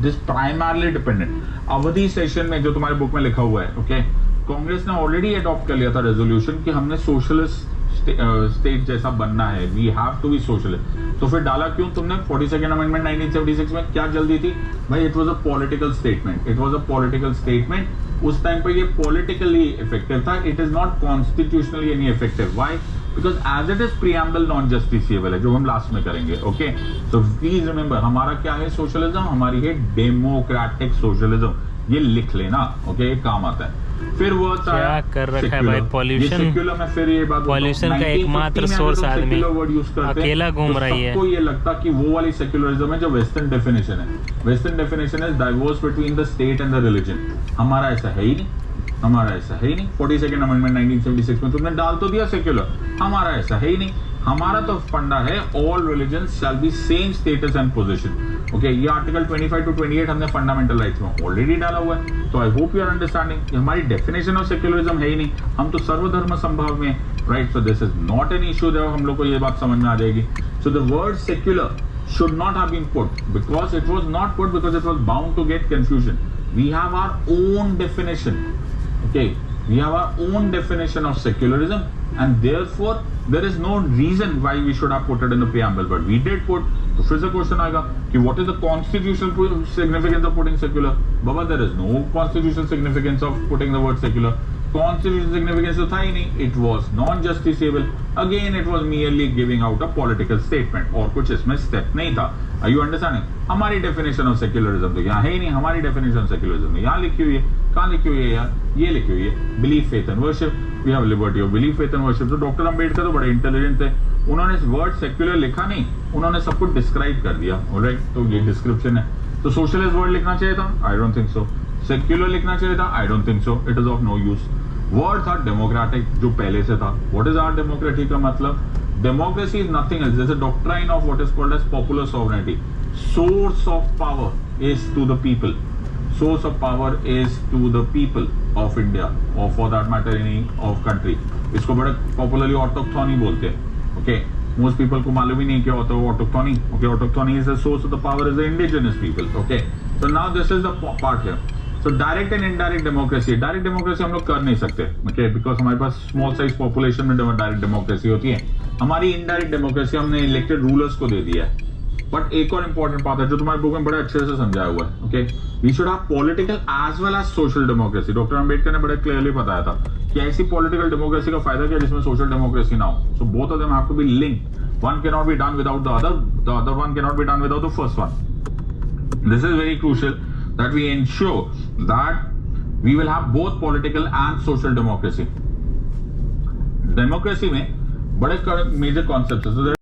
This primarily dependent. अवधि session में जो तुम्हारे बुक में लिखा हुआ है, ओके, कांग्रेस ने ऑलरेडी अडॉप्ट कर लिया था रेजोल्यूशन कि हमने सोशलिस्ट स्टेट जैसा बनना है, we have to be socialist. तो फिर डाला क्यों तुमने 42nd अमेंडमेंट 1976 में? क्या जल्दी थी भाई? It was a political statement, it was a political statement. उस टाइम पे ये पॉलिटिकली इफेक्टिव था, it is not constitutionally any effective. Why? Because as it is preamble non justiciable है, जो हम लास्ट में करेंगे। ओके, सो प्लीज रिमेंबर, हमारा क्या है सोशलिज्म? हमारी है डेमोक्रेटिक सोशलिज्म। ये लिख लेना, ओके, ये काम आता है। फिर वो क्या कर रखा है भाई? पॉल्यूशन का एकमात्र सोर्स आदमी अकेला घूम रही है। तो ये लगता कि वो वाली सेक्युलरिज्म है जो वेस्टर्न डेफिनेशन है। Western definition is divorce between the state and the religion. हमारा ऐसा है ही नहीं, हमारा ऐसा है ही नहीं। 42nd अमेंडमेंट 1976 में तुमने डाल तो दिया सेक्युलर, हमारा ऐसा है ही नहीं। हमारा तो फंडा है all religions shall be same status and position. Okay, ये आर्टिकल 25 to 28 हमने फंडामेंटल राइट्स में ऑलरेडी डाला हुआ है। तो I hope you are understanding. हमारी डेफिनेशन ऑफ सेक्युलरिज्म है ही नहीं, हम तो सर्वधर्म संभाव में, right? So this is not an issue. जब हम लोग को ये बात समझ में आ जाएगी। So the word secular should not have been put because it was not put because it was bound to get confusion. We have our own definition. Okay, we have our own definition of secularism, and therefore there is no reason why we should have put it in the preamble, but we did put. तो फिर से question आएगा कि what is the constitutional significance of putting secular? Baba, there is no constitutional significance of putting the word secular. Constitutional significance तो था ही नहीं. It was non-justiciable. Again, it was merely giving out a political statement. और कुछ इसमें step नहीं था. Are you understanding? हमारी definition of secularism तो यहाँ है ही नहीं. हमारी definition of secularism यहाँ लिखी हुई है. कहाँ लिखी हुई है यार? ये लिखी हुई है. Belief, faith and worship. We have liberty of belief, faith and worship. तो डॉक्टर अम्बेडकर तो बड़े इंटेलिजेंट थे. उन्होंने वर्ड सेक्युलर लिखा नहीं, उन्होंने सब कुछ डिस्क्राइब कर दिया. ऑलराइट, तो ये डिस्क्रिप्शन है. तो सोशलिस्ट वर्ड लिखना चाहिए था? I don't think so. Secular लिखना चाहिए था? I don't think so. It is of no use. Word था डेमोक्रेटिक जो पहले से था. व्हाट इज आवर डेमोक्रेसी का मतलब? Democracy is nothing else. This is doctrine of what is called as popular sovereignty. Source of power is to the people. Source of power is to the people of India or for that matter any of country. इसको बड़े popularly ऑटोक्थोनी बोलते हैं. Okay, most people को मालूम ही नहीं क्या होता है autochthony. Okay, autochthony is the source of the power is the indigenous people. Okay, so now this is the part here. So direct and indirect democracy. Direct democracy हम लोग कर नहीं सकते. ओके, बिकॉज हमारे पास स्मॉल साइज पॉपुलेशन में direct democracy होती है. हमारी इनडायरेक्ट डेमोक्रेसी हमने इलेक्टेड रूलर्स को दे दिया है. बट एक और इंपॉर्टेंट बात है जो तुम्हारे बुक में बड़े अच्छे से समझाया हुआ है. Okay, we should have political as well as social democracy. Doctor Ambedkar ने बड़े क्लियरली बताया था कि ऐसी पॉलिटिकल डेमोक्रेसी का फायदा क्या जिसमें सोशल डेमोक्रेसी ना हो. So both of them have to be linked. One can not be done without the other one can not be done without the first one. This is very crucial that we ensure that we will have both political and social democracy. Democracy में बड़े major concept है.